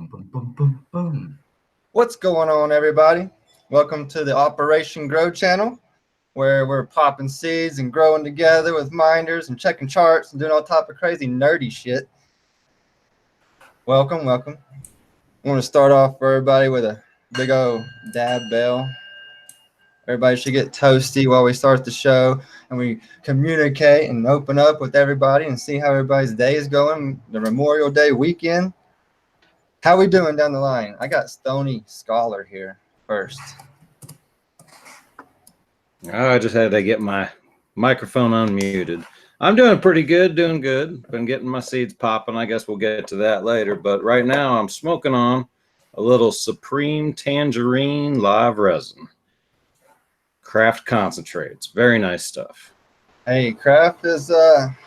Boom, boom, boom, boom, boom. What's going on, everybody? Welcome to the Operation Grow channel, where we're popping seeds and growing together with minders and checking charts and doing all type of crazy nerdy shit. Welcome, welcome. I want to start off for everybody with a big old dab bell. Everybody should get toasty while we start the show and we communicate and open up with everybody and see how everybody's day is going. The Memorial Day weekend. How we doing down the line? I got Stony Scholar here first. I just had to get my microphone unmuted. I'm doing pretty good, doing good. Been getting my seeds popping. I guess we'll get to that later. But right now I'm smoking on a little Supreme Tangerine Live Resin. Craft concentrates. Very nice stuff. Hey, Kraft is a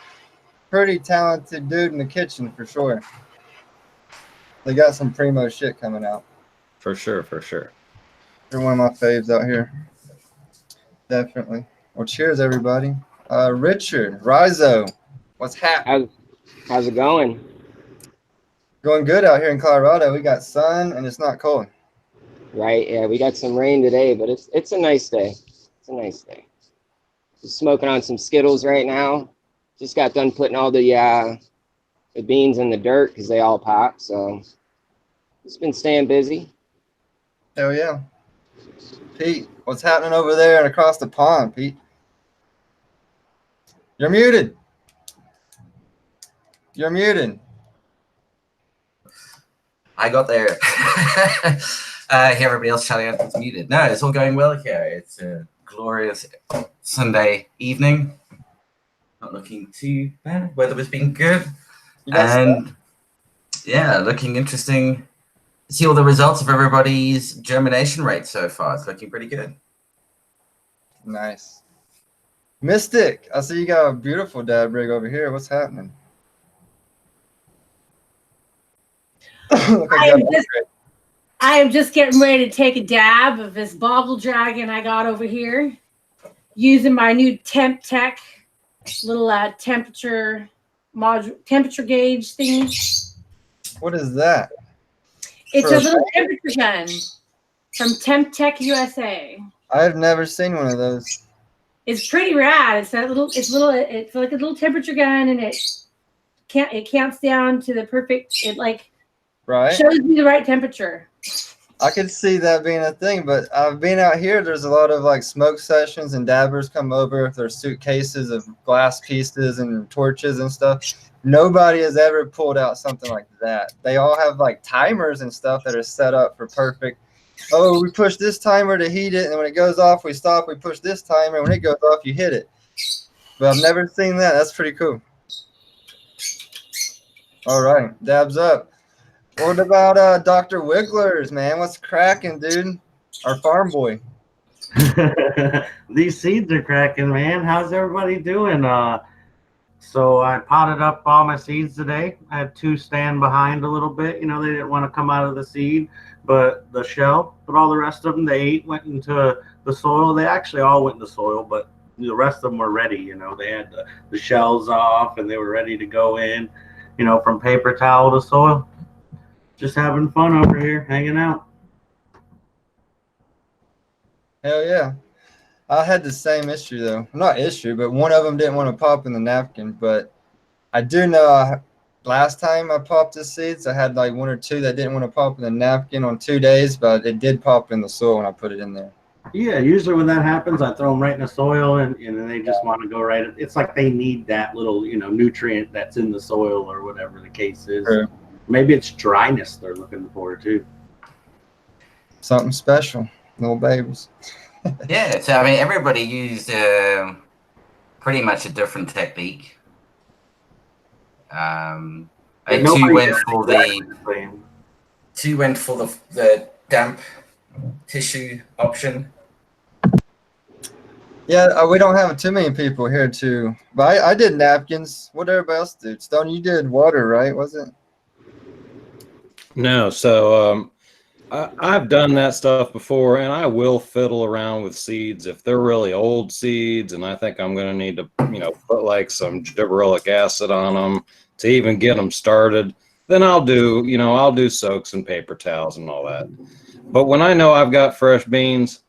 pretty talented dude in the kitchen for sure. They got some primo shit coming out. For sure, for sure. They're one of my faves out here. Definitely. Well, cheers, everybody. Richard, Rizo, what's happening? How's it going? Going good out here in Colorado. We got sun and it's not cold. Right, yeah, we got some rain today, but it's a nice day. It's a nice day. Just smoking on some Skittles right now. Just got done putting all the beans in the dirt because they all pop. So just been staying busy. Hell yeah. Pete, what's happening over there and across the pond, Pete? You're muted. You're muted. I got there. Here, everybody else shouting out it's muted. No, it's all going well here. It's a glorious Sunday evening. Not looking too bad. Weather has been good. And yeah, looking interesting. See all the results of everybody's germination rate so far. It's looking pretty good. Nice. Mystic, I see you got a beautiful dab rig over here. What's happening? I am just getting ready to take a dab of this bobble dragon I got over here using my new Temp Tech little temperature gauge thingy. What is that? It's a little temperature gun from Temp Tech USA. I've never seen one of those. It's pretty rad. It's like a little temperature gun, and it counts down to the perfect. It shows you the right temperature. I could see that being a thing, but I've been out here. There's a lot of smoke sessions and dabbers come over with their suitcases of glass pieces and torches and stuff. Nobody has ever pulled out something like that. They all have timers and stuff that are set up for perfect. Oh, we push this timer to heat it, and when it goes off, we stop. We push this timer, and when it goes off, you hit it. But I've never seen that. That's pretty cool. All right, dabs up. What about Dr. Wigglers, man? What's cracking, dude? Our farm boy. These seeds are cracking, man. How's everybody doing? So I potted up all my seeds today. I had two stand behind a little bit. They didn't want to come out of the seed, but the shell. But all the rest of them, went into the soil. They actually all went in the soil, but the rest of them were ready. They had the shells off, and they were ready to go in, from paper towel to soil. Just having fun over here, hanging out. Hell yeah. I had the same issue, though. Not issue, but one of them didn't want to pop in the napkin. But I do know last time I popped the seeds, I had one or two that didn't want to pop in the napkin on 2 days, but it did pop in the soil when I put it in there. Yeah, usually when that happens, I throw them right in the soil, and then they just want to go right. It's like they need that little, nutrient that's in the soil or whatever the case is. Sure. Maybe it's dryness they're looking for, too. Something special. Little babies. Yeah, so everybody used pretty much a different technique. Two went for the damp tissue option. Yeah, we don't have too many people here too. But I did napkins. What everybody else did? Stone, you did water, right? Was it? No, so I've done that stuff before, and I will fiddle around with seeds if they're really old seeds, and I think I'm going to need to, put some gibberellic acid on them to even get them started. then I'll do soaks and paper towels and all that. But when I know I've got fresh beans,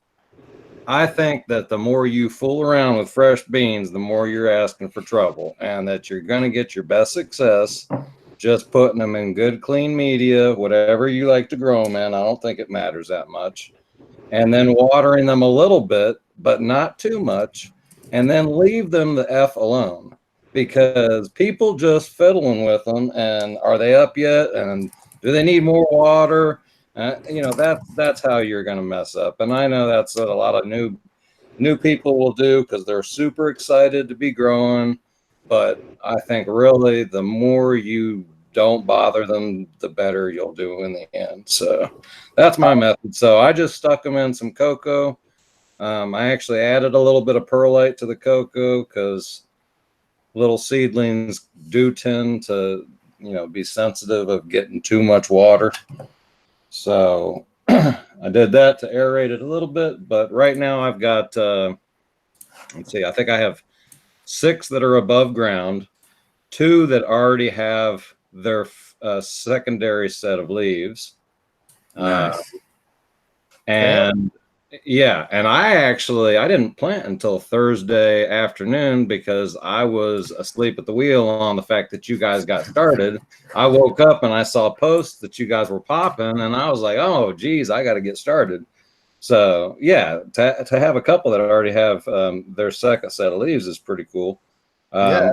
I think that the more you fool around with fresh beans, the more you're asking for trouble, and that you're going to get your best success just putting them in good, clean media, whatever you like to grow them in. I don't think it matters that much. And then watering them a little bit, but not too much, and then leave them the F alone, because people just fiddling with them, and are they up yet? And do they need more water? That's how you're going to mess up. And I know that's what a lot of new people will do because they're super excited to be growing. But I think really the more you don't bother them, the better you'll do in the end. So that's my method. So I just stuck them in some cocoa. I actually added a little bit of perlite to the cocoa because little seedlings do tend to, be sensitive of getting too much water. So I did that to aerate it a little bit, but right now I've got, let's see, I think I have 6 that are above ground, 2 that already have their secondary set of leaves. Nice. And yeah, and I didn't plant until Thursday afternoon because I was asleep at the wheel on the fact that you guys got started. I woke up and I saw posts that you guys were popping, and I was like, oh, geez, I got to get started. So yeah, to have a couple that already have their second set of leaves is pretty cool. And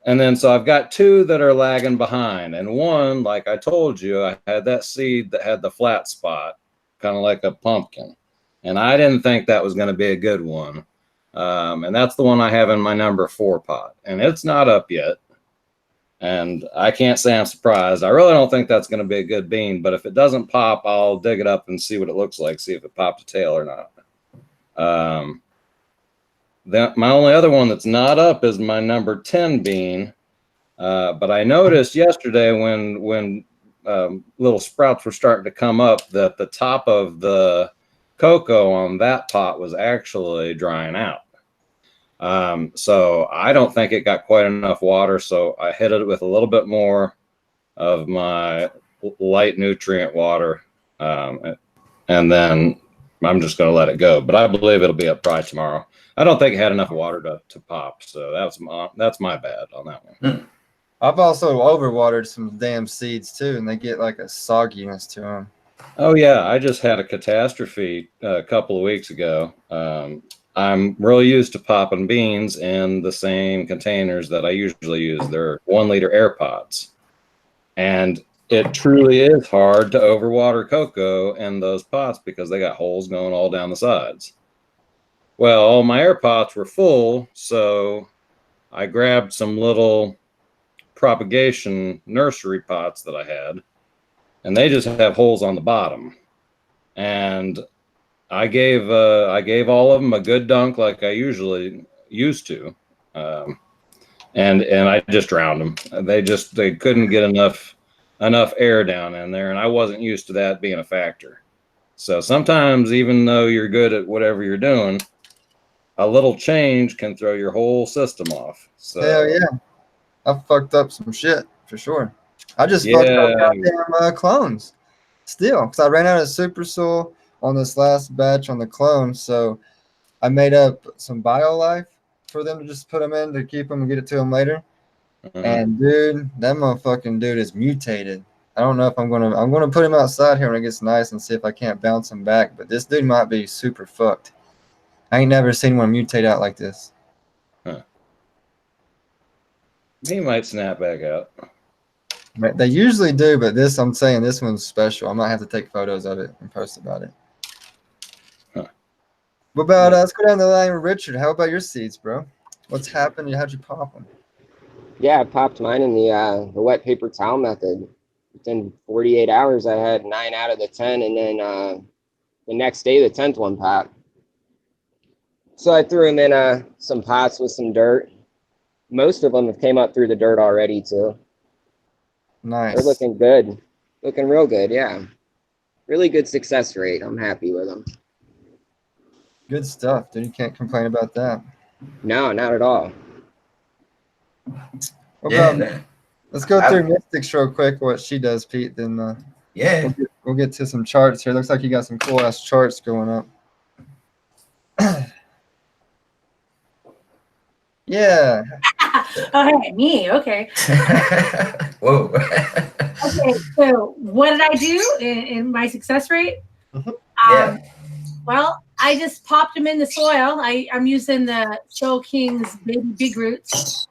then so I've got 2 that are lagging behind, and one, like I told you, I had that seed that had the flat spot, kind of like a pumpkin, and I didn't think that was going to be a good one. And that's the one I have in my number 4 pot, and it's not up yet. And I can't say I'm surprised. I really don't think that's going to be a good bean, but if it doesn't pop, I'll dig it up and see what it looks like, see if it popped a tail or not. My only other one that's not up is my number 10 bean. But I noticed yesterday when little sprouts were starting to come up that the top of the cocoa on that pot was actually drying out. So I don't think it got quite enough water. So I hit it with a little bit more of my light nutrient water. And then I'm just going to let it go, but I believe it'll be up probably tomorrow. I don't think it had enough water to pop. So that's my bad on that one. I've also overwatered some damn seeds too, and they get like a sogginess to them. Oh yeah, I just had a catastrophe a couple of weeks ago. I'm really used to popping beans in the same containers that I usually use. They're 1 liter air pots, and it truly is hard to overwater cocoa in those pots because they got holes going all down the sides. Well, all my air pots were full, so I grabbed some little propagation nursery pots that I had, and they just have holes on the bottom. And I gave all of them a good dunk like I usually used to, and I just drowned them. They couldn't get enough air down in there, and I wasn't used to that being a factor. So sometimes, even though you're good at whatever you're doing, a little change can throw your whole system off. So hell yeah, I fucked up some shit for sure. I just fucked up goddamn clones still because I ran out of super soil on this last batch on the clones. So I made up some BioLife for them to just put them in to keep them and get it to them later. And dude, that motherfucking dude is mutated. I don't know if I'm gonna put him outside here when it gets nice and see if I can't bounce him back. But this dude might be super fucked. I ain't never seen one mutate out like this. Huh. He might snap back out. They usually do, but I'm saying this one's special. I might have to take photos of it and post about it. Huh. What about, let's go down the line with Richard. How about your seeds, bro? What's happened? How'd you pop them? Yeah, I popped mine in the wet paper towel method. Within 48 hours, I had 9 out of the 10, and then the next day, the 10th one popped. So I threw them in some pots with some dirt. Most of them have came up through the dirt already, too. Nice. They're looking good. Looking real good, yeah. Really good success rate. I'm happy with them. Good stuff, dude. You can't complain about that. No, not at all. What about Let's go through Mystics real quick, what she does, Pete. Then Yeah. we'll get to some charts here. Looks like you got some cool ass charts going up. Yeah. Oh, hey, me. Okay. Whoa. Okay. So, what did I do in my success rate? Yeah. Well, I just popped them in the soil. I'm using the Soul King's Baby Big Roots.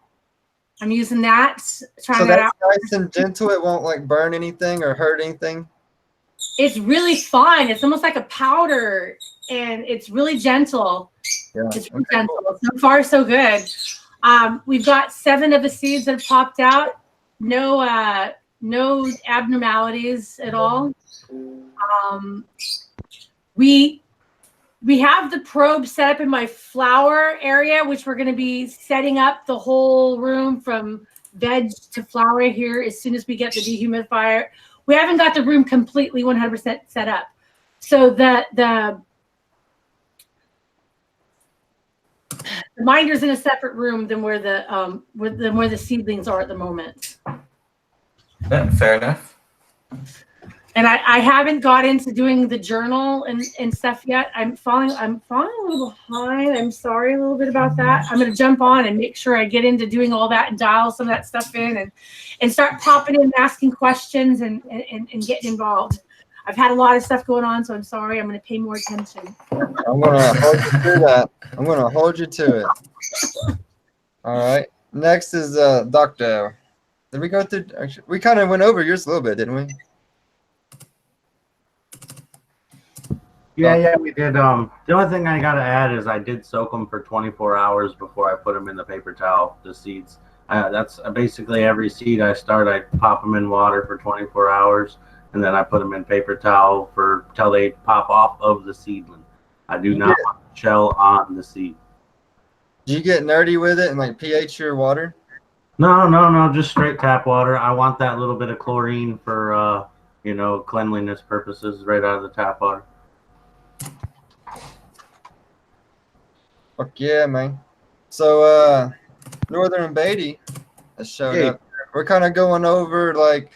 I'm using that. Trying So that that's out. nice and gentle. It won't like burn anything or hurt anything. It's really fun. It's almost like a powder, and it's really gentle. Yeah. It's really gentle. So far, so good. We've got 7 of the seeds that have popped out. No abnormalities at all. We have the probe set up in my flower area, which we're going to be setting up the whole room from veg to flower here as soon as we get the dehumidifier. We haven't got the room completely 100% set up. So the minder's in a separate room than where the seedlings are at the moment. Yeah, fair enough. And I haven't got into doing the journal and stuff yet. I'm falling a little behind. I'm sorry a little bit about that. I'm going to jump on and make sure I get into doing all that and dial some of that stuff in and start popping in, asking questions and getting involved. I've had a lot of stuff going on, so I'm sorry. I'm going to pay more attention. I'm going to hold you to that. I'm going to hold you to it. All right. Next is Doctor. Did we go through? Actually, we kind of went over yours a little bit, didn't we? Yeah, we did. The only thing I got to add is I did soak them for 24 hours before I put them in the paper towel, the seeds. That's basically every seed I start, I pop them in water for 24 hours, and then I put them in paper towel till they pop off of the seedling. I do not want the shell on the seed. Do you get nerdy with it and like pH your water? No, just straight tap water. I want that little bit of chlorine for, cleanliness purposes right out of the tap water. Fuck yeah, man. So Northern Beatty has showed up. We're kind of going over like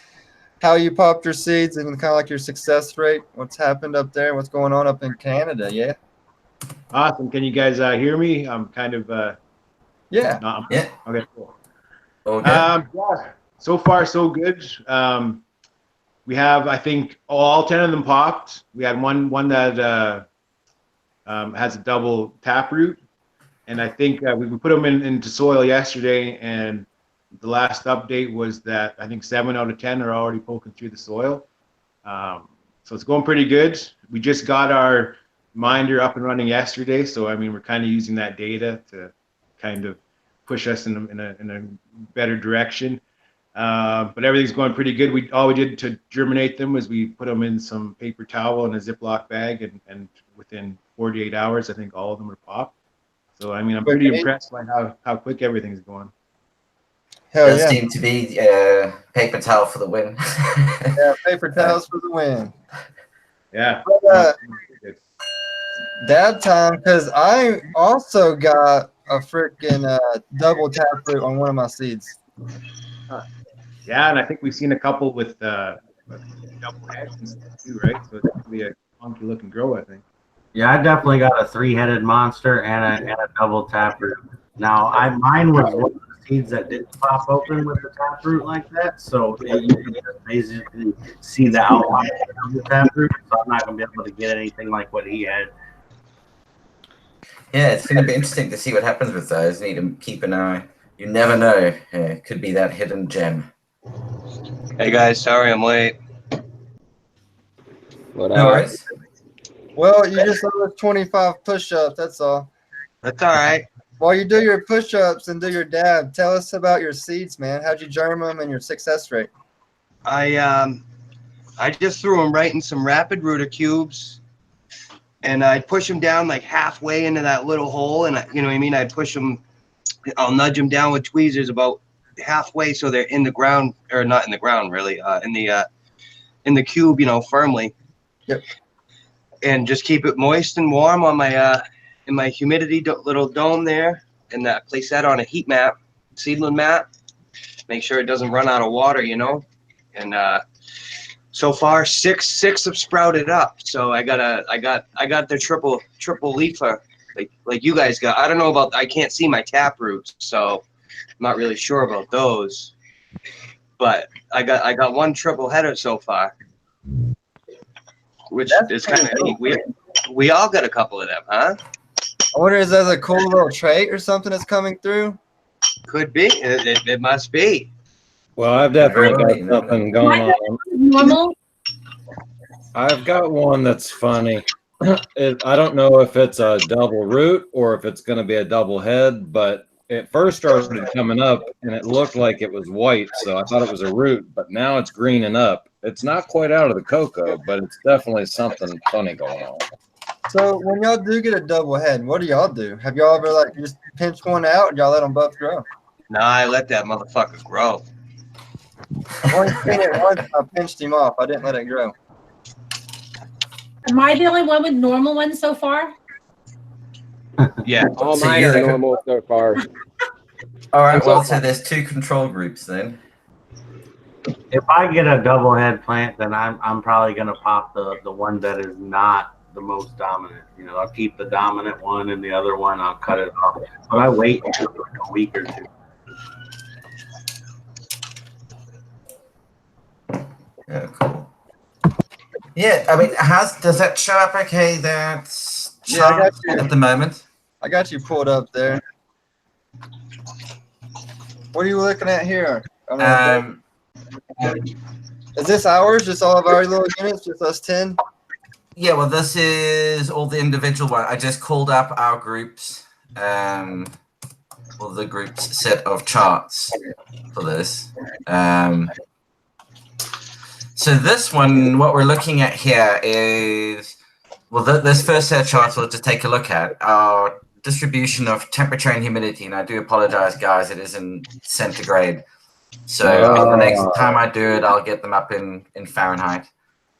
how you popped your seeds and kind of like your success rate, what's happened up there, what's going on up in Canada. Yeah. Awesome. Can you guys hear me? I'm kind of yeah. Yeah. Okay, cool. Okay. Yeah. So far so good. We have, I think, all 10 of them popped. We had one that has a double taproot, and I think we put them into soil yesterday, and the last update was that I think 7 out of 10 are already poking through the soil. So it's going pretty good. We just got our minder up and running yesterday, so I mean we're kind of using that data to kind of push us in a better direction. But everything's going pretty good. All we did to germinate them was we put them in some paper towel in a Ziploc bag, and within 48 hours, I think all of them are popped. So I mean, I'm pretty impressed by how quick everything's going. Hell Does yeah. seem to be paper towel for the win. Yeah, paper towels for the win. Yeah. But, dab time, because I also got a freaking double taproot on one of my seeds. Yeah, and I think we've seen a couple with double heads and stuff too, right? So it's going to be a funky looking grow, I think. Yeah, I definitely got a 3-headed monster and a double taproot. Now, mine was one of the seeds that didn't pop open with the taproot like that, so you can basically see the outline of the taproot. So I'm not going to be able to get anything like what he had. Yeah, it's going to be interesting to see what happens with those. Need to keep an eye. You never know. It could be that hidden gem. Hey guys, sorry I'm late. No worries. Well, you just did 25 push-ups, that's all. That's all right. While you do your push-ups and do your dab, tell us about your seeds, man. How'd you germ them and your success rate? I just threw them right in some rapid rooter cubes, and I'd push them down like halfway into that little hole, and you know what I mean? I'd push them, I'll nudge them down with tweezers about halfway so they're in the ground, or not in the ground really, in the cube, firmly. Yep. And just keep it moist and warm on my in my humidity little dome there, and place that on a heat mat, seedling mat. make sure it doesn't run out of water, you know. And so far, six have sprouted up. So I got the triple leafer like you guys got. I don't know about. I can't see my tap roots, so I'm not really sure about those. But I got one triple header so far, which is kind of neat. We all got a couple of them, huh? I wonder, is that a cool little trait or something that's coming through? Could be. It must be. Well, I've definitely got something going on. Normal. I've got one that's funny. I don't know if it's a double root or if it's going to be a double head, but it first started coming up and it looked like it was white, so I thought it was a root, but now it's greening up. It's not quite out of the cocoa, but it's definitely something funny going on. So when y'all do get a double head, what do y'all do? Have y'all ever like just pinch one out and y'all let them both grow? Nah, I let that motherfucker grow. I've only seen it once. I pinched him off. I didn't let it grow. Am I the only one with normal ones so far? Yeah. All So mine you're are the- normal so far. All right, I'm well, so- so there's 2 control groups then. If I get a double head plant, then I'm probably gonna pop the one that is not the most dominant. You know, I'll keep the dominant one, and the other one I'll cut it off. But I wait until like a week or two. Yeah, cool. Yeah, I mean, does that show up okay? That's Yeah, I got you. at the moment. I got you pulled up there. What are you looking at here? Is this ours? Just all of our little units? Just us 10? Yeah, well, this is all the individual one. I just called up our groups, well, the group's set of charts for this. So this one, what we're looking at here is, well, this first set of charts we'll just take a look at our distribution of temperature and humidity. And I do apologize, guys, it is in centigrade. So the next time I do it, I'll get them up in Fahrenheit.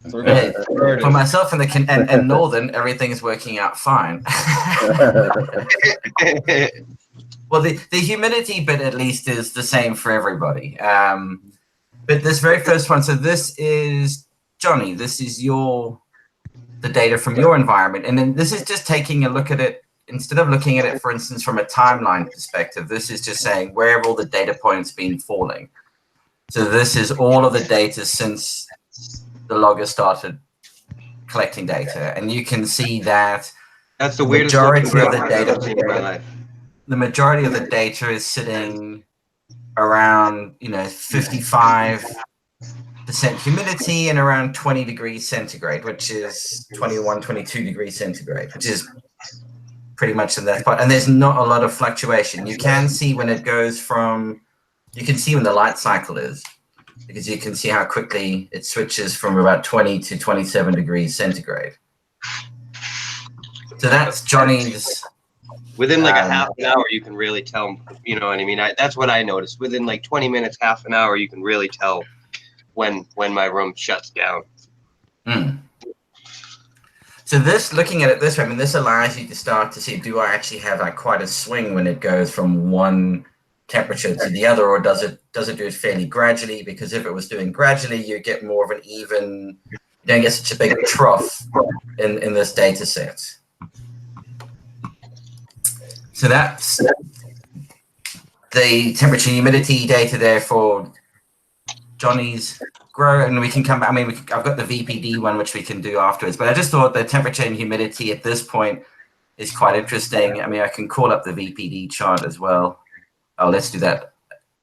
Hey, for myself and Northern, everything is working out fine. Well, the humidity bit at least is the same for everybody. But this very first one, so this is Johnny. This is the data from your environment, and then this is just taking a look at it instead of looking at it, for instance, from a timeline perspective. This is just saying where have all the data points been falling. So this is all of the data since the logger started collecting data, and you can see that That's the weirdest majority looking of the graph I've ever data. seen in my life. The majority of the data is sitting around 55% humidity and around 20 degrees centigrade, which is 21, 22 degrees centigrade, which is pretty much in that spot. And there's not a lot of fluctuation. You can see when it goes from, you can see when the light cycle is, because you can see how quickly it switches from about 20 to 27 degrees centigrade. So that's Johnny's. Within like a half an hour, you can really tell, you know what I mean? That's what I noticed. Within like 20 minutes, half an hour, you can really tell when my room shuts down. So this, looking at it this way, I mean, this allows you to start to see, do I actually have like quite a swing when it goes from one temperature to the other, or does it do it fairly gradually? Because if it was doing gradually, you get more of an even, you don't get such a big trough in this data set. So that's the temperature and humidity data there for Johnny's grow, and we can come back. I mean, I've got the VPD one, which we can do afterwards, but I just thought the temperature and humidity at this point is quite interesting. I mean, I can call up the VPD chart as well. Oh, let's do that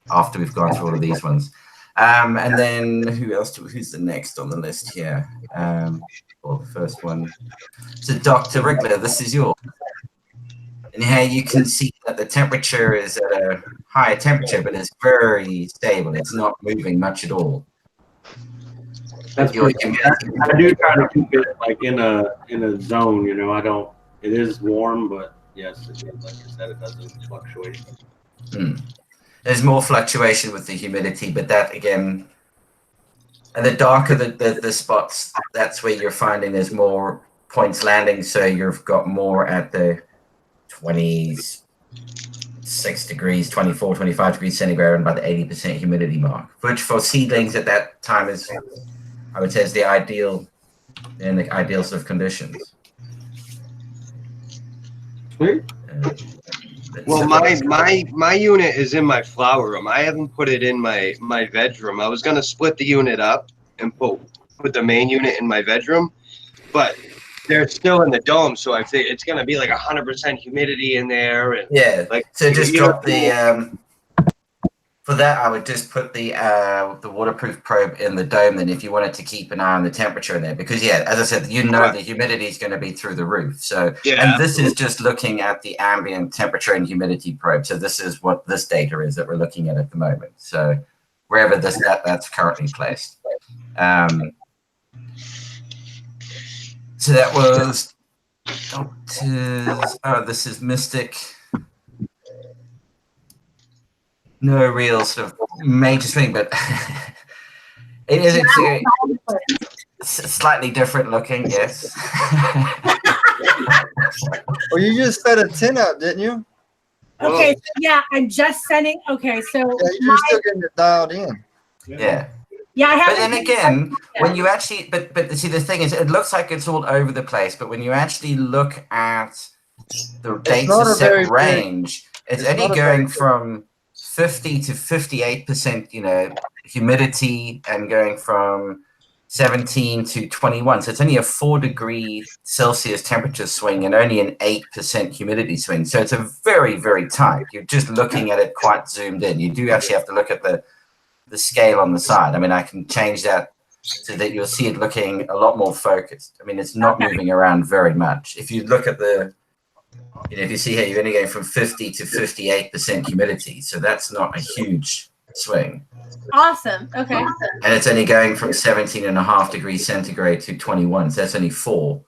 after we've gone through all of these ones. And then who's the next on the list here? Well, the first one. So Dr. Wriggler, this is yours. And here you can see that the temperature is at a higher temperature, but it's very stable. It's not moving much at all. That's Your true. I do try to keep it like in a zone, you know. I don't. It is warm, but yes, like you said, it doesn't fluctuate. There's more fluctuation with the humidity, but that again, and the darker the spots, that's where you're finding there's more points landing. So you've got more at the 20s, 26 degrees, 24, 25 degrees centigrade, and about the 80% humidity mark, which for seedlings at that time is, I would say, is the ideal sort of conditions. Sweet. Well, my unit is in my flower room. I haven't put it in my veg room. I was gonna split the unit up and put the main unit in my veg room, but they're still in the dome, so I think it's gonna be like 100% humidity in there. And yeah, like, so just drop the for that. I would just put the waterproof probe in the dome. Then, if you wanted to keep an eye on the temperature in there, because yeah, as I said, the humidity is going to be through the roof. So, yeah, and this is just looking at the ambient temperature and humidity probe. So this is what this data is that we're looking at the moment. So wherever that's currently placed. So that was Doctors. Oh, this is Mystic. No real sort of major swing, but it is slightly different looking, yes. Well, you just set a 10 up, didn't you? Okay, so yeah, I'm just sending. Okay, so Yeah, you're still getting it dialed in. Yeah. Yeah, I have. But then again, when you actually, but see, the thing is, it looks like it's all over the place. But when you actually look at the data set range, it's only going from 50 to 58%, humidity, and going from 17 to 21. So it's only a 4 degree Celsius temperature swing and only an 8% humidity swing. So it's a very, very tight. You're just looking at it quite zoomed in. You do actually have to look at the scale on the side. I mean, I can change that so that you'll see it looking a lot more focused. I mean, it's not moving around very much. If you look at if you see here, you're only going from 50 to 58% humidity. So that's not a huge swing. Awesome. Okay. And it's only going from 17.5 degrees centigrade to 21. So that's only 4.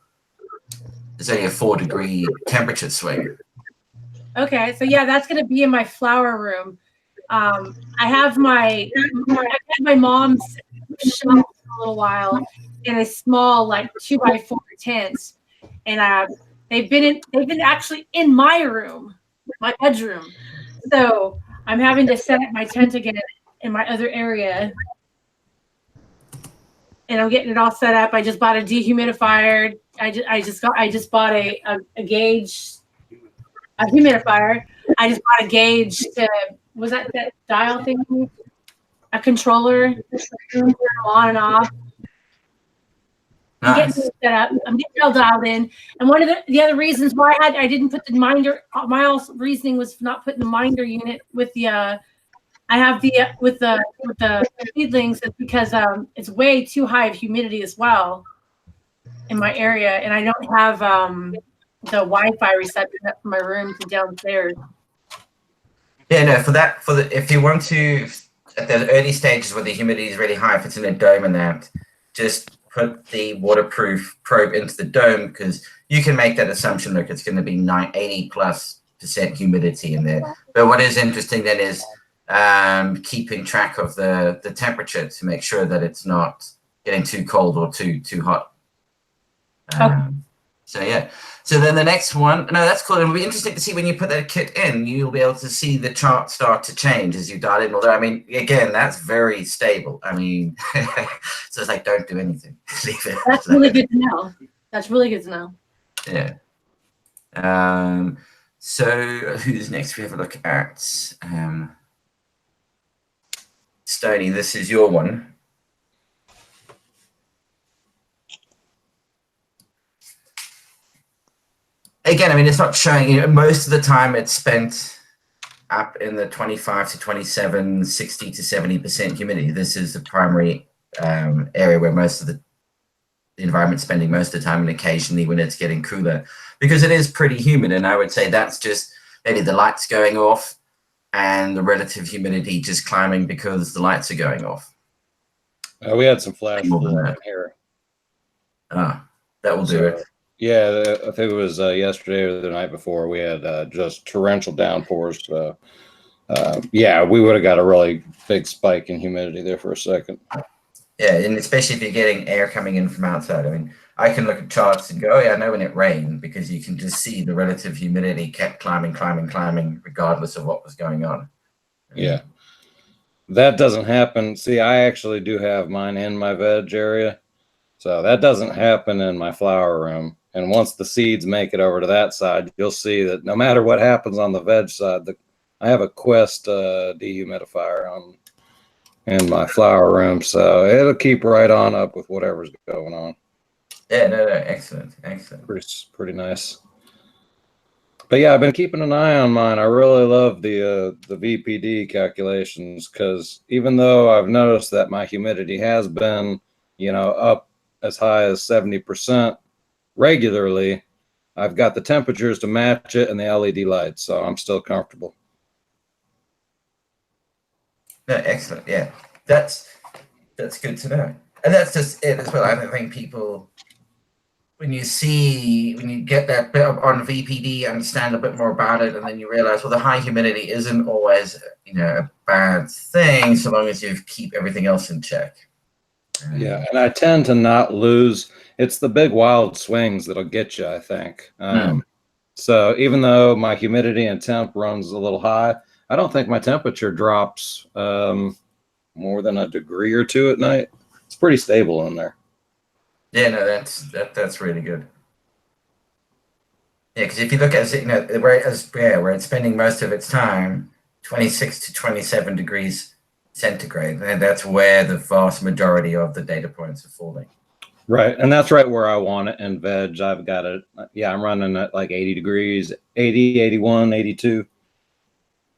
It's only a 4 degree temperature swing. Okay. So yeah, that's going to be in my flower room. I have my mom's shelf for a little while in a small 2x4 tent, and they've been actually in my room, my bedroom. So I'm having to set up my tent again in my other area, and I'm getting it all set up. I just bought a dehumidifier. I just bought a humidifier. I just bought a gauge to. Was that dial thing? A controller, on and off. I'm getting it set up. I'm getting it all dialed in. And one of the other reasons why I didn't put the minder. My also reasoning was not putting the minder unit with the. I have with the seedlings is because it's way too high of humidity as well in my area, and I don't have the Wi-Fi reception up from my room to downstairs. Yeah, no, if you want to, at the early stages where the humidity is really high, if it's in a dome and that, just put the waterproof probe into the dome, because you can make that assumption, look, it's going to be 80+% humidity in there. But what is interesting then is keeping track of the temperature to make sure that it's not getting too cold or too hot. So yeah. So then the next one, no, that's cool. It'll be interesting to see when you put that kit in, you'll be able to see the chart start to change as you dial in. Although, I mean, again, that's very stable. I mean, so it's like, don't do anything. Leave it. That's really good to know. That's really good to know. Yeah. So who's next? We have a look at Stoney. This is your one. Again, I mean, it's not showing, most of the time it's spent up in the 25 to 27, 60 to 70% humidity. This is the primary area where most of the environment's spending most of the time, and occasionally when it's getting cooler, because it is pretty humid. And I would say that's just maybe the lights going off and the relative humidity just climbing because the lights are going off. We had some flash flood here. That will do it. Yeah, I think it was yesterday or the night before, we had just torrential downpours. Yeah, we would have got a really big spike in humidity there for a second. Yeah, and especially if you're getting air coming in from outside. I mean, I can look at charts and go, oh yeah, I know when it rained, because you can just see the relative humidity kept climbing, regardless of what was going on. Yeah. That doesn't happen. See, I actually do have mine in my veg area. So that doesn't happen in my flower room. And once the seeds make it over to that side, you'll see that no matter what happens on the veg side, I have a Quest dehumidifier on in my flower room, so it'll keep right on up with whatever's going on. Yeah, no, excellent. Pretty nice. But yeah, I've been keeping an eye on mine. I really love the VPD calculations, because even though I've noticed that my humidity has been, up as high as 70% regularly, I've got the temperatures to match it and the LED lights, so I'm still comfortable. No, excellent. Yeah, that's good to know, and that's just it as well. I don't think people, when you get that bit on VPD, understand a bit more about it, and then you realize, well, the high humidity isn't always, a bad thing, so long as you keep everything else in check. Yeah, and I tend to not lose. It's the big wild swings that'll get you, I think. So even though my humidity and temp runs a little high, I don't think my temperature drops more than a degree or two at night. It's pretty stable in there. Yeah, no, that's really good. Yeah, because if you look at it, where it's spending most of its time, 26 to 27 degrees centigrade, and that's where the vast majority of the data points are falling. Right, and that's right where I want it in veg. I've got it. Yeah, I'm running at like 80 degrees, 80, 81, 82.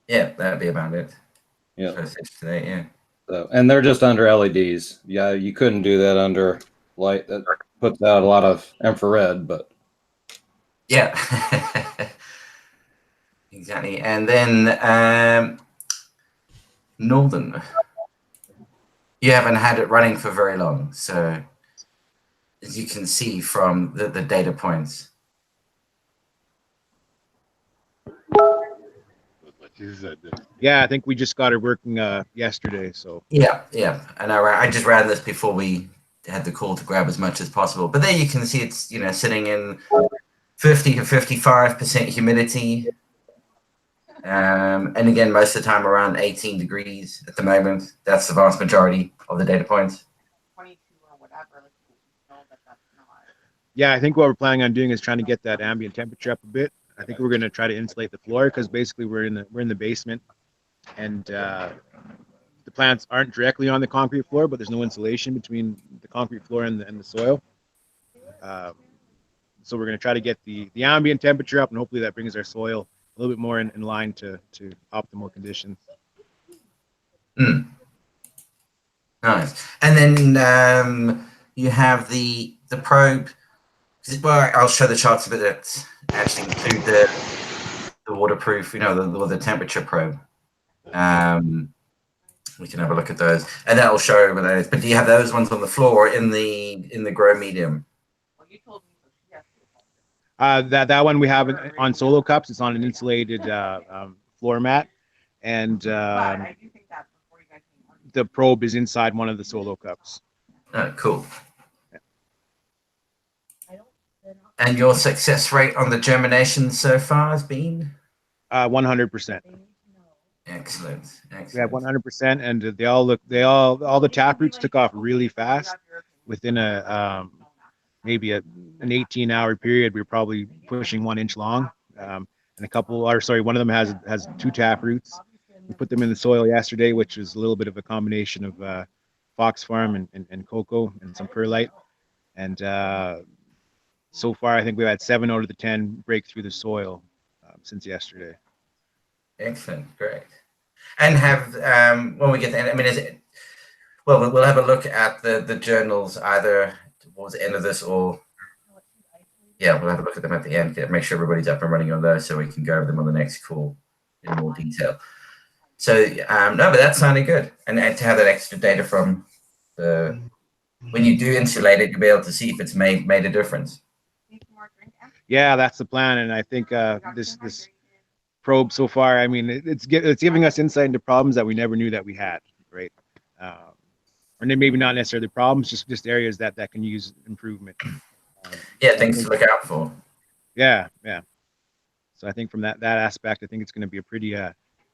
Yeah, that'd be about it. Yeah. Today, yeah. So, and they're just under LEDs. Yeah, you couldn't do that under light that puts out a lot of infrared, but yeah. Exactly. And then Northern, you haven't had it running for very long, so as you can see from the data points. Yeah, I think we just got it working yesterday. So yeah, and I just ran this before we had the call to grab as much as possible. But there you can see it's sitting in 50 to 55% humidity, and again most of the time around 18 degrees at the moment. That's the vast majority of the data points. 22 or whatever. Yeah, I think what we're planning on doing is trying to get that ambient temperature up a bit. I think we're going to try to insulate the floor, because basically we're in the basement, and the plants aren't directly on the concrete floor, but there's no insulation between the concrete floor and the soil. So we're going to try to get the ambient temperature up, and hopefully that brings our soil a little bit more in line to optimal conditions. Nice. And then you have the probe. Well, I'll show the charts a bit that actually include the waterproof, the temperature probe. We can have a look at those, and that will show where that is. But do you have those ones on the floor in the grow medium? Well, you told me so. That one we have on solo cups. It's on an insulated floor mat, and I do think that before you guys the probe is inside one of the solo cups. Oh, cool. And your success rate on the germination so far has been 100%. Excellent. We have 100%, and all the tap roots took off really fast. Within maybe an 18-hour period, we were probably pushing 1 inch long, and one of them has 2 tap roots. We put them in the soil yesterday, which is a little bit of a combination of fox farm and cocoa and some perlite, and so far I think we've had 7 out of the 10 break through the soil since yesterday. Excellent, great. And have when we get there, I mean, we'll have a look at the journals either towards the end of this, or we'll have a look at them at the end. Make sure everybody's up and running on those, so we can go over them on the next call in more detail. So no, but that sounded good, and to have that extra data from when you do insulate it, you'll be able to see if it's made a difference. Yeah, that's the plan, and I think this probe so far, I mean, it's giving us insight into problems that we never knew that we had, right? or maybe not necessarily problems, just areas that can use improvement. Yeah, things to look out for. Yeah. So I think from that aspect, I think it's going to be a pretty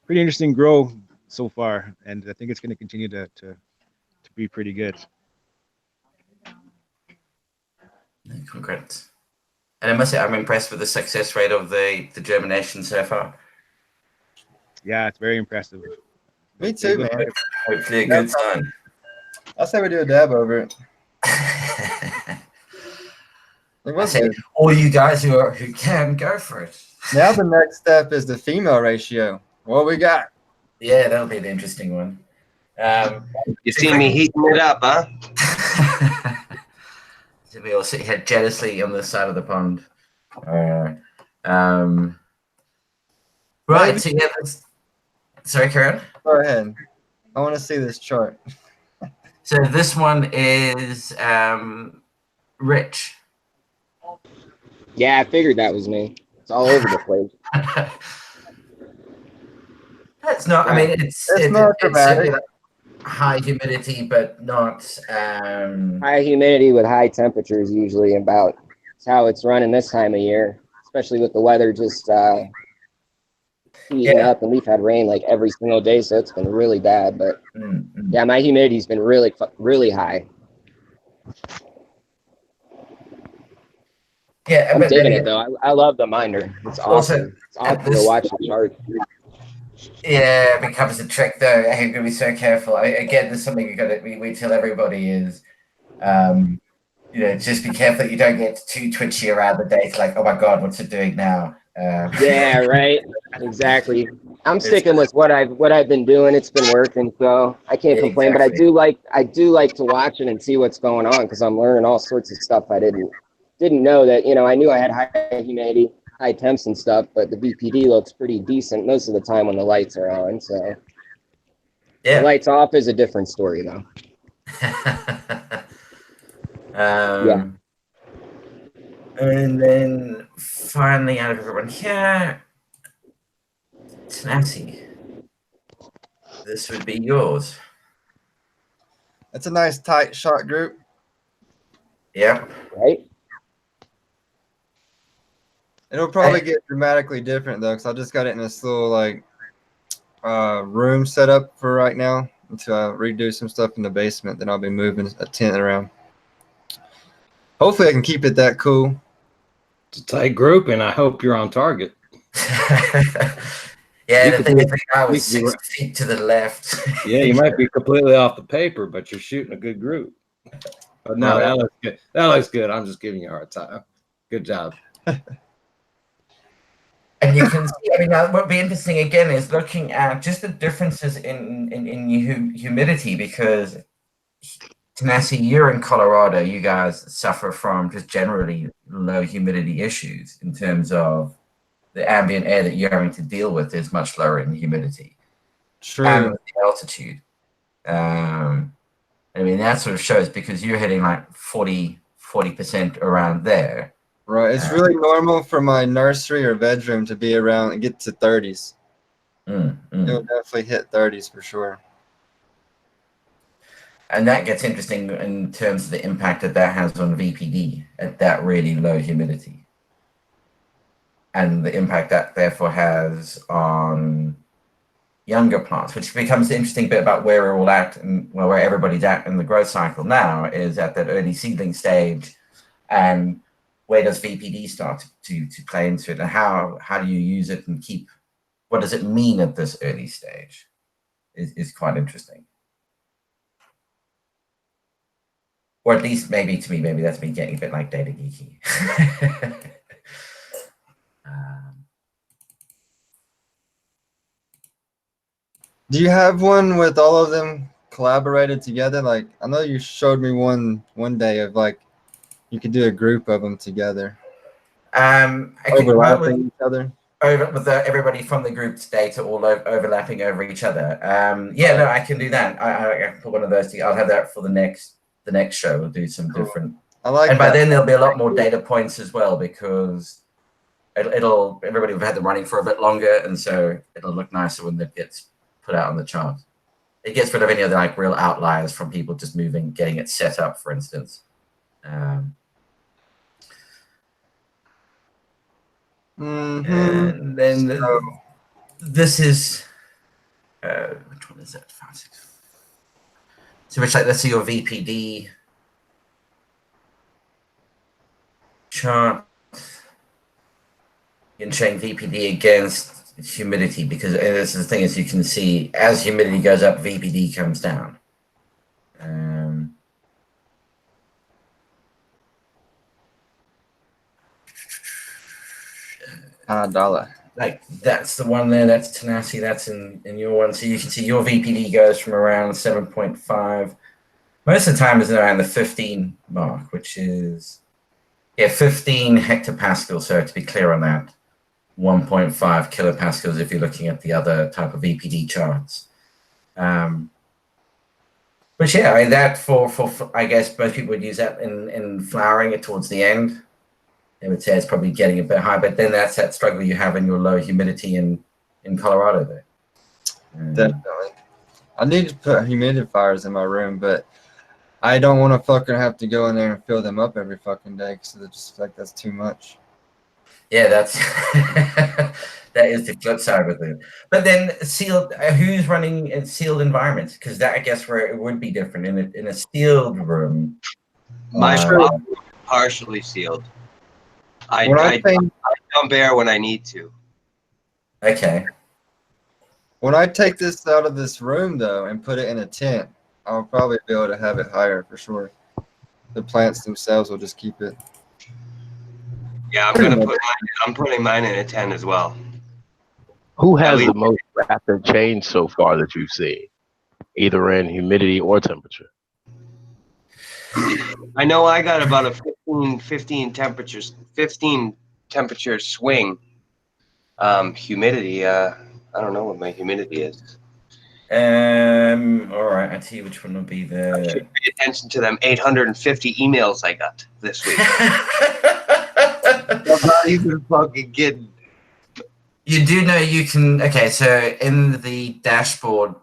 interesting grow so far, and I think it's going to continue to be pretty good. Congrats. And I must say, I'm impressed with the success rate of the germination so far. Yeah, it's very impressive. Me too, man. Hopefully a good sign. I say we do a dab over it. It I was say, good. all you guys who can, go for it. Now the next step is the female ratio. What we got? Yeah, that'll be an interesting one. You see me heating it up, huh? So we all sit here jealously on the side of the pond. Right, so yeah, sorry, Karen. Go ahead. I want to see this chart. So this one is Rich. Yeah, I figured that was me. It's all over the place. That's not. I mean, it's not dramatic. It's high humidity, but not. High humidity with high temperatures usually about. It's how it's running this time of year, especially with the weather just heating up, and we've had rain like every single day, so it's been really bad. But yeah, my humidity's been really high. Yeah, I'm digging it though. I love the minder. It's awesome. It's awesome to watch the chart. Yeah, it becomes a trick though. I'm gonna be so careful. Again, there's something we tell everybody is, just be careful that you don't get too twitchy around the date. Like, oh my god, what's it doing now? Yeah, right. Exactly. I'm sticking with what I've been doing. It's been working, so I can't complain. But I do like to watch it and see what's going on because I'm learning all sorts of stuff I didn't know that. I knew I had high humidity, high temps and stuff, but the VPD looks pretty decent most of the time when the lights are on. So the lights off is a different story though. Yeah. And then finally, out of everyone here, Snazzy, this would be yours. It's a nice tight shot group. Yeah. Right. It'll probably get dramatically different though, because I just got it in this little room set up for right now until I redo some stuff in the basement. Then I'll be moving a tent around. Hopefully I can keep it that cool. It's a tight group, and I hope you're on target. Yeah, the thing is, I was 6 feet to the left. Yeah, you might be completely off the paper, but you're shooting a good group. But no, that looks good. That looks good. I'm just giving you a hard time. Good job. And you can see, what would be interesting again is looking at just the differences in humidity, because Tanasi, you're in Colorado, you guys suffer from just generally low humidity issues in terms of the ambient air that you're having to deal with is much lower in humidity. True. And the altitude. That sort of shows because you're hitting like 40% around there. Right. It's really normal for my nursery or bedroom to be around and get to 30s. It'll definitely hit 30s for sure. And that gets interesting in terms of the impact that has on VPD at that really low humidity. And the impact that therefore has on younger plants, which becomes the interesting bit about where we're all at and where everybody's at in the growth cycle now is at that early seedling stage. And where does VPD start to play into it? And how do you use it and what does it mean at this early stage is quite interesting. Or at least maybe to me, maybe that's me getting a bit like data geeky. Do you have one with all of them collaborated together? Like, I know you showed me one day of like, you could do a group of them together. Overlapping each other? With everybody from the group's data all overlapping over each other. No, I can do that. I can put one of those together. I'll have that for the next show. We'll do some different. I like. And by then there'll be a lot more data points as well because everybody will have had them running for a bit longer, and so it'll look nicer when that gets put out on the chart. it gets rid of any of the like real outliers from people just moving, getting it set up, for instance. And then this is which one is it? 5, 6. So it's like, let's see your VPD chart. You can change VPD against humidity, because this is the thing, is you can see as humidity goes up, VPD comes down. $1. Like that's the one there, that's Tenacity, that's in your one. So you can see your VPD goes from around 7.5. Most of the time is around the 15 mark, which is 15 hectopascals. So to be clear on that, 1.5 kilopascals if you're looking at the other type of VPD charts. But yeah, I mean, that for I guess most people would use that in flowering it towards the end. They would say it's probably getting a bit high, but then that's that struggle you have in your low humidity in Colorado there. Definitely. I need to put humidifiers in my room, but I don't want to fucking have to go in there and fill them up every fucking day, because it's just like that's too much. Yeah, that's that is the flip side of it. But then sealed, who's running in sealed environments? Because that, I guess, where it would be different in a sealed room. My shop is partially sealed. I dump air when I need to. Okay. When I take this out of this room though and put it in a tent, I'll probably be able to have it higher for sure. The plants themselves will just keep it. Yeah, I'm putting mine in a tent as well. Who has the most rapid change so far that you've seen, either in humidity or temperature? I know I got about a 15 temperature swing. Humidity, I don't know what my humidity is. All right, I see which one will be the. I should pay attention to them 850 emails I got this week. I'm not even fucking kidding. You do know you can. Okay, so in the dashboard,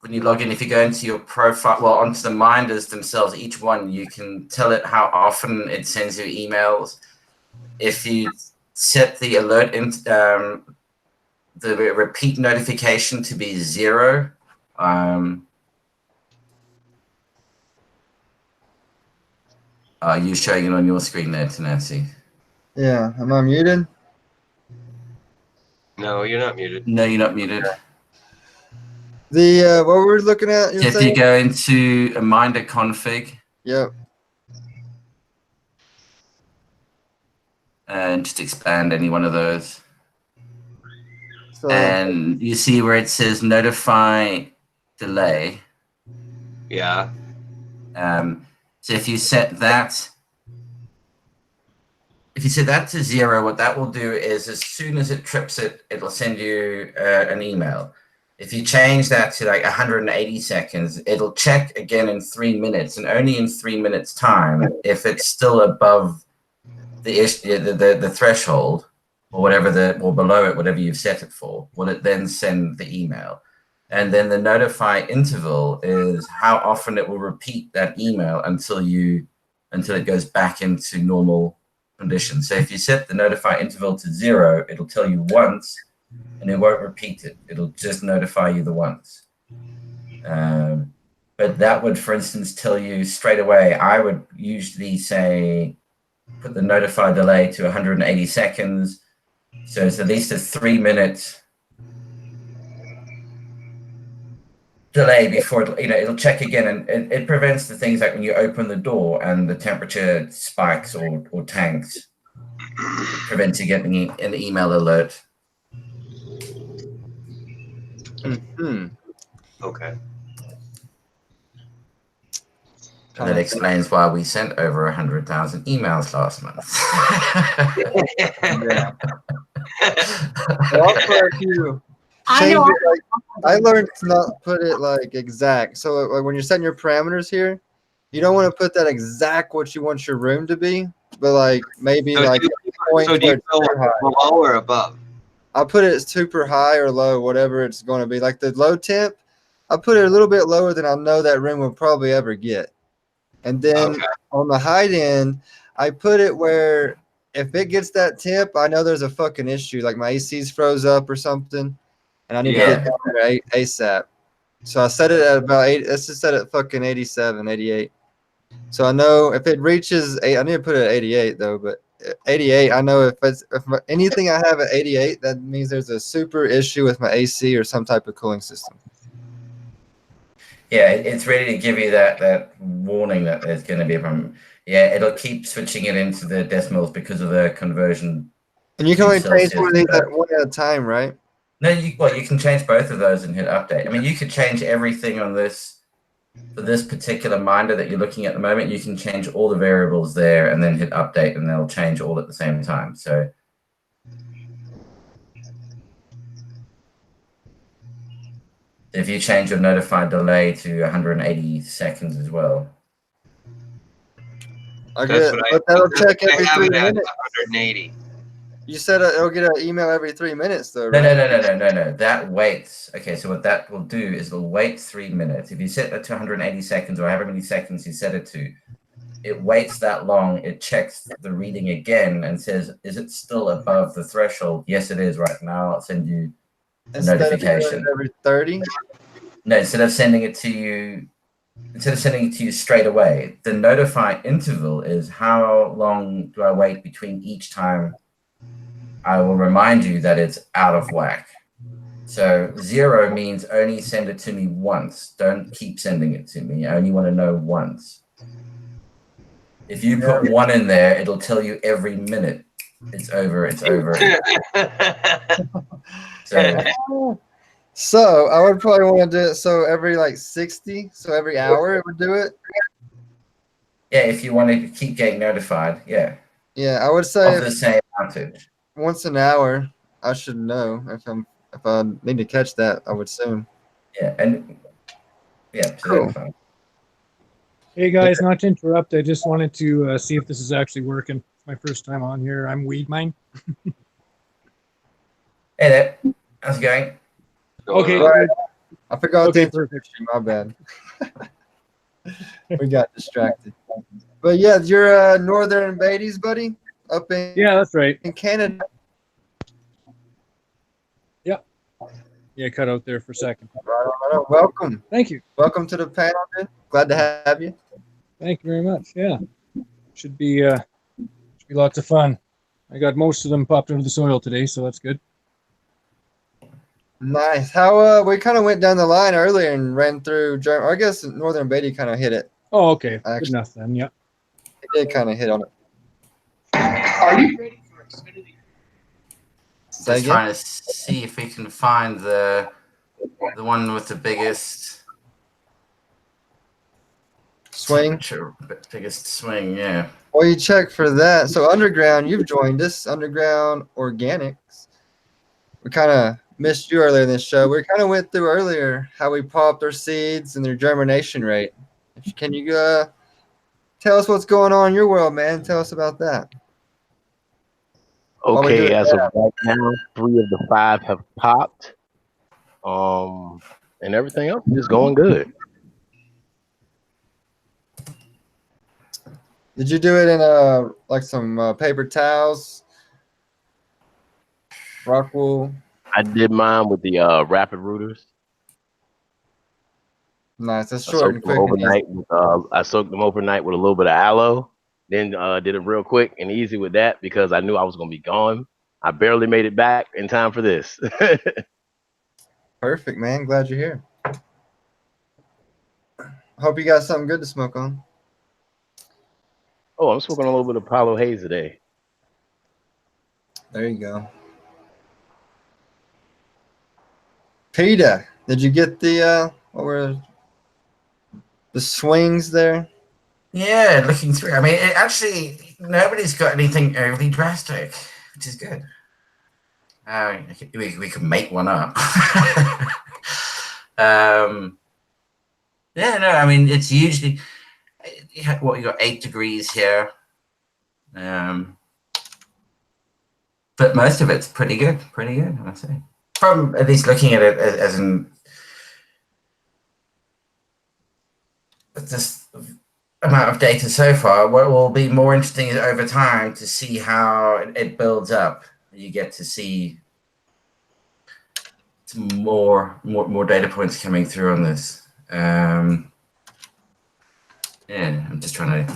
when you log in, if you go into your profile, well, onto the minders themselves, each one, you can tell it how often it sends you emails. If you set the alert in, the repeat notification to be 0. Are you showing it on your screen there, Tenacity? Yeah, am I muted? No, you're not muted. No, you're not muted. The what we're looking at? If you go into a Minder config. Yep. And just expand any one of those. So, and you see where it says notify delay. Yeah. So if you set that, to 0, what that will do is as soon as it trips it, it'll send you an email. If you change that to like 180 seconds, it'll check again in 3 minutes, and only in 3 minutes time, if it's still above the threshold or whatever or below it, whatever you've set it for, will it then send the email. And then the notify interval is how often it will repeat that email until it goes back into normal conditions. So if you set the notify interval to 0, it'll tell you once and it won't repeat it. It'll just notify you the once. But that would, for instance, tell you straight away. I would usually say, put the notify delay to 180 seconds. So it's at least a 3-minute delay before it'll check again, and it prevents the things like when you open the door and the temperature spikes or tanks. It prevents you getting an email alert. mm-hmm. Okay. And that explains why we sent over 100,000 emails last month. Yeah. Well, I'll put you. I know. I learned to not put it like exact. So like when you're setting your parameters here, you don't want to put that exact what you want your room to be, but like maybe So like do you go below or above? I'll put it super high or low, whatever it's going to be. Like the low temp, I put it a little bit lower than I know that room will probably ever get. And then Okay. on the high end, I put it where if it gets that tip, I know there's a fucking issue. Like my AC's froze up or something, and I need to Yeah. get down there ASAP. So I set it at about 8. Let's just set it fucking 87, 88. So I know if it reaches 8, I need to put it at 88 though, but 88, I know if anything I have at 88, that means there's a super issue with my AC or some type of cooling system. Yeah, it's ready to give you that warning that there's going to be a problem. Yeah, it'll keep switching it into the decimals because of the conversion. And you can only change Celsius, one of these at one at a time, right? No, you can change both of those and hit update. I mean, you could change everything on this for this particular minder that you're looking at the moment. You can change all the variables there and then hit update, and they'll change all at the same time. So if you change your notified delay to 180 seconds as well. But that'll check every 3 minutes. 180. You said it'll get an email every 3 minutes, though, No, right? no. That waits. Okay, so what that will do is it'll wait 3 minutes. If you set that to 180 seconds or however many seconds you set it to, it waits that long. It checks the reading again and says, is it still above the threshold? Yes, it is right now. I'll send you a notification. Every 30? No, instead of sending it to you straight away, the notify interval is how long do I wait between each time I will remind you that it's out of whack. So 0 means only send it to me once. Don't keep sending it to me. I only want to know once. If you put 1 in there, it'll tell you every minute. It's over. So I would probably want to do it so every like 60, so every hour it would do it. Yeah, if you want to keep getting notified, yeah. Yeah, I would say of the same outage. Once an hour, I should know if I need to catch that. I would assume. Yeah, and yeah, cool. Hey guys, not to interrupt, I just wanted to see if this is actually working. It's my first time on here. I'm Weed Mine. Hey there, how's it going? Okay, right. I forgot okay, to perfect. My bad. We got distracted. But yeah, you're Northern Beatties, buddy, up in that's right. In Canada. Yeah, cut out there for a second. Right on. Welcome. Thank you. Welcome to the panel, dude. Glad to have you. Thank you very much. Yeah, should be lots of fun. I got most of them popped into the soil today, so that's good. Nice. How we kind of went down the line earlier and ran through. I guess Northern Beatty kind of hit it. Oh, okay. Actually, good enough then. Yeah. It did kind of hit on it. Are you ready for Xfinity? Just trying to see if we can find the one with the biggest swing. Biggest swing, yeah. Well, you check for that. So Underground, you've joined us. Underground Organics. We kind of missed you earlier in this show. We kind of went through earlier how we popped their seeds and their germination rate. Can you tell us what's going on in your world, man? Tell us about that. Okay, as of right now, 3 of the 5 have popped. And everything else is going good. Did you do it in like some paper towels? Rock wool? I did mine with the rapid rooters. Nice. That's short and quick. I soaked them overnight with a little bit of aloe. Then did it real quick and easy with that because I knew I was going to be gone. I barely made it back in time for this. Perfect, man. Glad you're here. Hope you got something good to smoke on. Oh, I'm smoking a little bit of Apollo Haze today. There you go. Peter, did you get the what were the swings there? Yeah, looking through. I mean, nobody's got anything overly drastic, which is good. We could make one up. Yeah, no, I mean, it's usually, you got 8 degrees here. But most of it's pretty good, I'd say. From at least looking at it as in with this amount of data so far, what will be more interesting is over time to see how it builds up. You get to see some more data points coming through on this. Yeah, I'm just trying to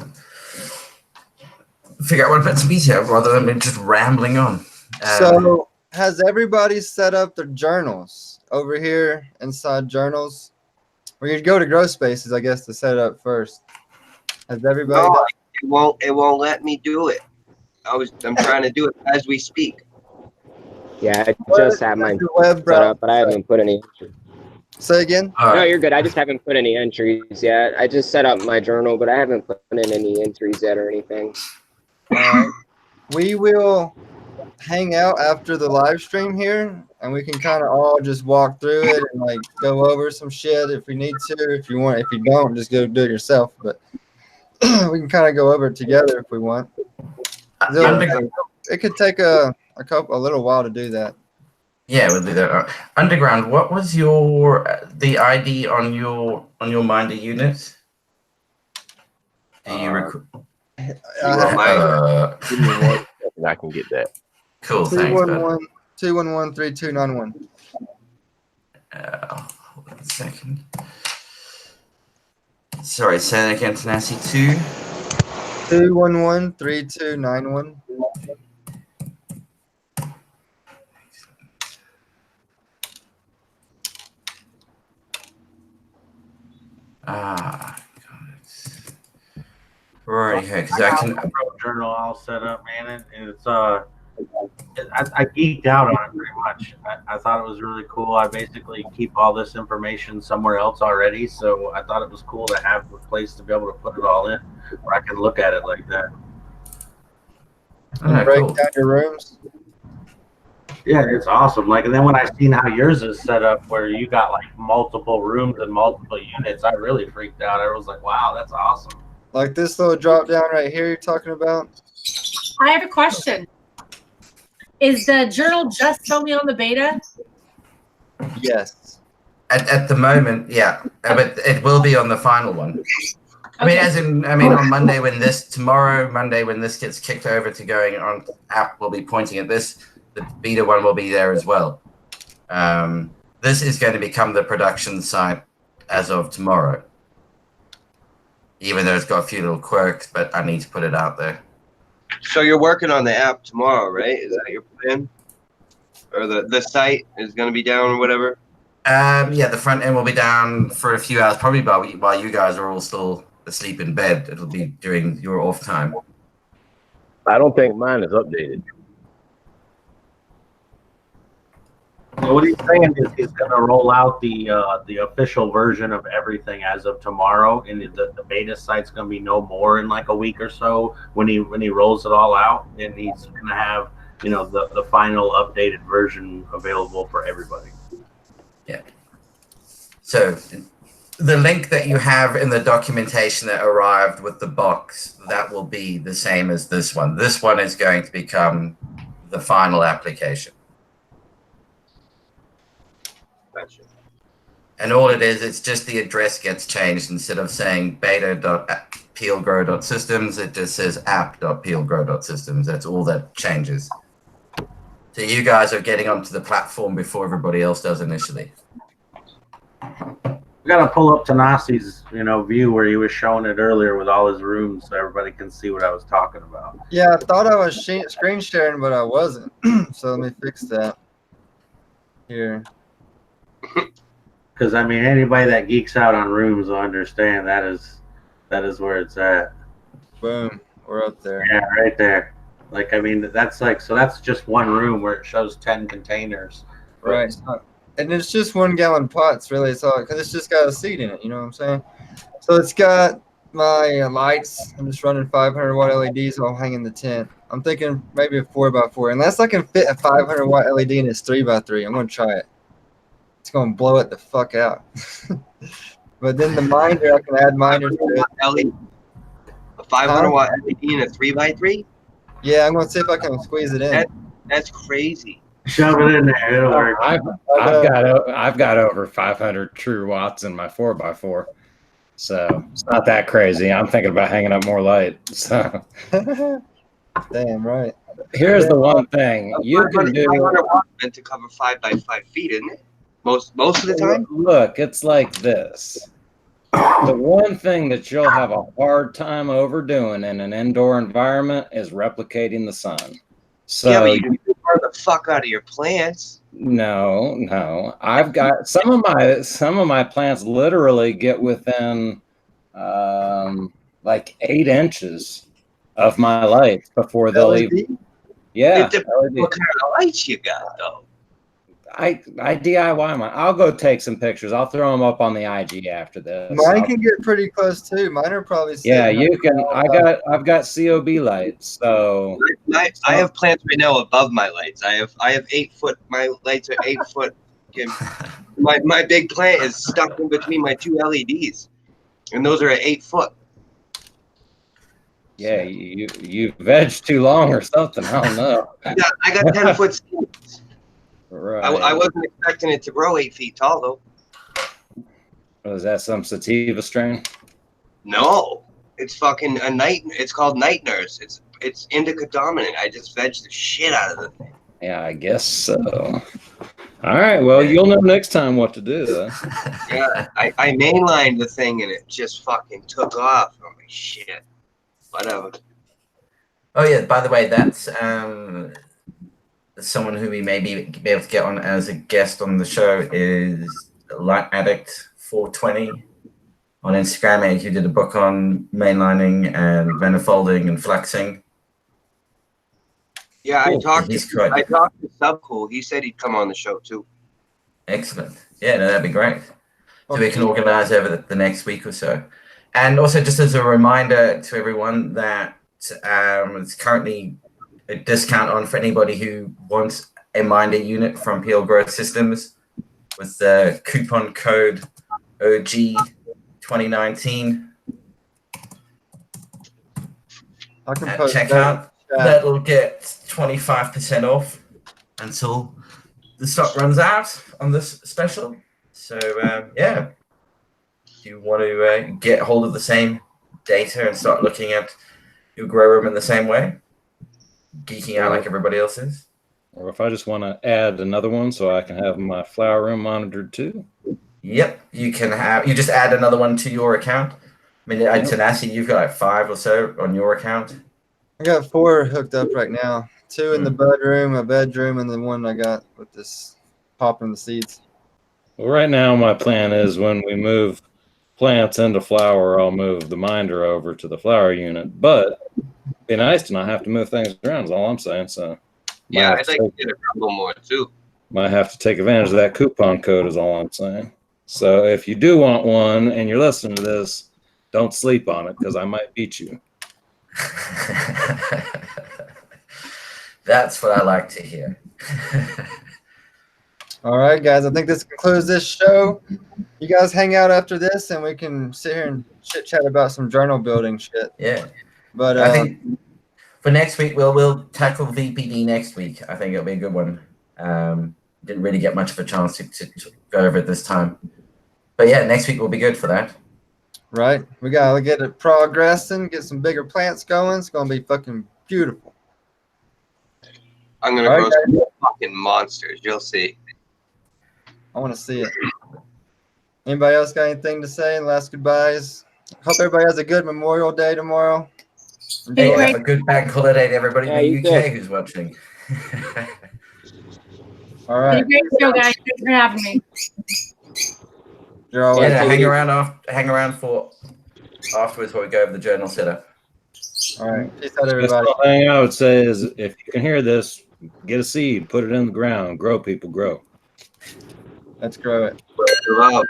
figure out what to put some detail rather than just rambling on. So has everybody set up their journals over here inside journals? Or you'd go to grow spaces, I guess, to set it up first. Has everybody? No, it won't let me do it. I'm trying to do it as we speak. Yeah, I just have mine web set up, but I haven't put any entries. Say again? No, you're good. I just haven't put any entries yet. I just set up my journal, but I haven't put in any entries yet or anything. We will hang out after the live stream here, and we can kind of all just walk through it and like go over some shit if we need to. If you want, if you don't, just go do it yourself. But we can kind of go over it together if we want. It could take a little while to do that. Yeah, we'll do that. Underground, what was the ID on your Minder unit? Do you recall? I can get that. Cool, thanks, bud. 211-3291. Hold on a second. Sorry, say that again, Tanasi. 211-3291. Right, okay, because I can. Journal all set up, man, and it's I geeked out on it pretty much. I thought it was really cool. I basically keep all this information somewhere else already, so I thought it was cool to have a place to be able to put it all in, where I can look at it like that. And break down your rooms. Yeah, it's awesome. Like, and then when I seen how yours is set up, where you got like multiple rooms and multiple units, I really freaked out. I was like, wow, that's awesome. Like this little drop down right here you're talking about? I have a question. Is the journal just only on the beta? Yes. At the moment, yeah. But it will be on the final one. I mean, on Monday tomorrow Monday when this gets kicked over to going on app, we'll be pointing at this. The beta one will be there as well. This is going to become the production site as of tomorrow. Even though it's got a few little quirks, but I need to put it out there. So you're working on the app tomorrow, right? Is that your plan? Or the site is going to be down or whatever? Yeah, the front end will be down for a few hours, probably while you guys are all still asleep in bed. It'll be during your off time. I don't think mine is updated. So what he's saying is he's going to roll out the official version of everything as of tomorrow, and the beta site's going to be no more in like a week or so when he rolls it all out, and he's going to have the final updated version available for everybody. Yeah. So the link that you have in the documentation that arrived with the box, that will be the same as this one. This one is going to become the final application. Gotcha. And all it is, it's just the address gets changed. Instead of saying beta.peelgrow.systems, it just says app.peelgrow.systems. That's all that changes. So you guys are getting onto the platform before everybody else does initially. We got to pull up Tanasi's view where he was showing it earlier with all his rooms so everybody can see what I was talking about. Yeah, I thought I was screen sharing, but I wasn't. So let me fix that here. Because anybody that geeks out on rooms will understand that is where it's at. Boom, we're up there. Yeah, right there. Like, that's just one room where it shows 10 containers. Right. And it's just 1 gallon pots, really. It's all because it's just got a seed in it. You know what I'm saying? So it's got my lights. I'm just running 500 watt LEDs all hanging the tent. I'm thinking maybe a 4x4, unless I can fit a 500 watt LED in this 3x3. I'm gonna try it. It's gonna blow it the fuck out. But then the minder, I can add minders to it. A 500 watt LED in a 3x3? Yeah, I'm gonna see if I can squeeze it in. That's crazy. Shove it in there. It'll work. I've got over 500 true watts in my 4x4. So it's not that crazy. I'm thinking about hanging up more light. So Damn right. here's the one thing you can do. 500 watts meant to cover 5 by 5 feet, isn't it? Most of the time. Look, it's like this. The one thing that you'll have a hard time overdoing in an indoor environment is replicating the sun. So Yeah, but you can burn the fuck out of your plants. no. I've got some of my plants literally get within like 8 inches of my light before they'll LED? even. Yeah, It depends LED. what kind of lights you got, though. I DIY mine. I'll go take some pictures. I'll throw them up on the IG after this. Mine can get pretty close too. Mine are probably. Yeah, sitting you up can. about- I've got COB lights, so I have plants right now above my lights. I have 8 foot. My lights are 8 foot. My big plant is stuck in between my 2 LEDs, and those are at 8 foot. yeah, you veg too long or something. I don't know. I got 10 foot seeds. Right. I wasn't expecting it to grow 8 feet tall though. Was that some sativa strain? No, it's fucking a night. It's called night nurse. It's indica dominant. I just veg the shit out of the thing. Yeah, I guess so. All right. Well, you'll know next time what to do. Then. Yeah, I mainlined the thing and it just fucking took off. Oh my shit. Whatever. Oh yeah, by the way, that's someone who we may be able to get on as a guest on the show is Light Addict 420 on Instagram, and he did a book on mainlining and manifolding and flexing. Yeah, Cool. I talked He's to correct. Subcool. He said he'd come on the show too. Excellent. Yeah, no, that'd be great. So we can organize over the next week or so. And also, just as a reminder to everyone that it's currently a discount on for anybody who wants a minder unit from PL Growth Systems with the coupon code OG2019 I can at post that. checkout. That'll get 25% off until the stock runs out on this special. So yeah, if you want to get hold of the same data and start looking at your grow room in the same way, geeking out like everybody else is. Or if I just want to add another one so I can have my flower room monitored too. Yep, you can have. You just add another one to your account. I mean, at Tenacity, you've got like 5 or so on your account. I got 4 hooked up right now. 2 in the bedroom, a bedroom, and then 1 I got with this popping the seeds. Well, right now my plan is when we move plants into flower, I'll move the minder over to the flower unit. But it'd be nice to not have to move things around is all I'm saying. So Yeah, I'd like to get a couple more too. might have to take advantage of that coupon code is all I'm saying. So if you do want one and you're listening to this, don't sleep on it because I might beat you. That's what I like to hear. All right, guys. I think this concludes this show. You guys hang out after this, and we can sit here and chit chat about some journal building shit. Yeah, But I think for next week we'll tackle VPD next week. I think it'll be a good one. Didn't really get much of a chance to go over it this time, but yeah, next week will be good for that. right, we gotta get it progressing, get some bigger plants going. It's gonna be fucking beautiful. I'm gonna All grow right, some fucking monsters. You'll see. I want to see it. Anybody else got anything to say? Last goodbyes. Hope everybody has a good Memorial Day tomorrow. Hey, Enjoy. have a good bank holiday to everybody Yeah, in you the UK too. who's watching. All Been right. a great show, guys. Thanks for having me. You're always Yeah, take hang it around for afterwards while we go over the journal setup. all right. Peace out, That's everybody. the thing I would say is if you can hear this, get a seed, put it in the ground, grow people, grow. Let's grow it. Love.